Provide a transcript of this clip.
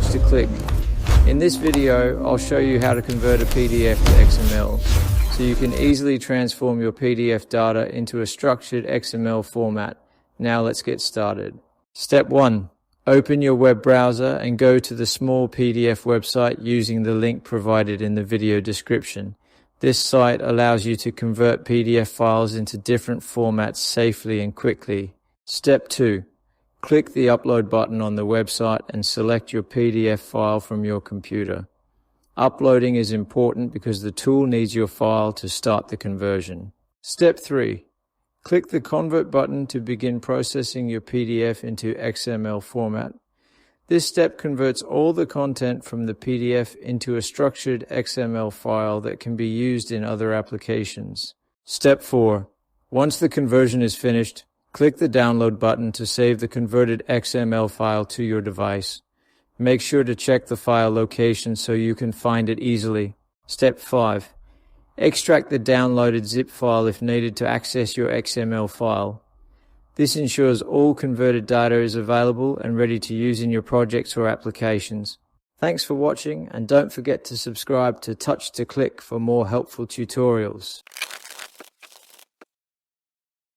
touch to click. In this video, I'll show you how to convert a PDF to XML, so you can easily transform your PDF data into a structured XML format. Now let's get started. Step 1. Open your web browser and go to the small PDF website using the link provided in the video description. This site allows you to convert PDF files into different formats safely and quickly. Step 2. Click the upload button on the website and select your PDF file from your computer. Uploading is important because the tool needs your file to start the conversion. Step 3. Click the Convert button to begin processing your PDF into XML format. This step converts all the content from the PDF into a structured XML file that can be used in other applications. Step 4. Once the conversion is finished, click the Download button to save the converted XML file to your device. Make sure to check the file location so you can find it easily. Step 5. Extract the downloaded zip file if needed to access your XML file. This ensures all converted data is available and ready to use in your projects or applications. Thanks for watching, and don't forget to subscribe to Touch to Click for more helpful tutorials.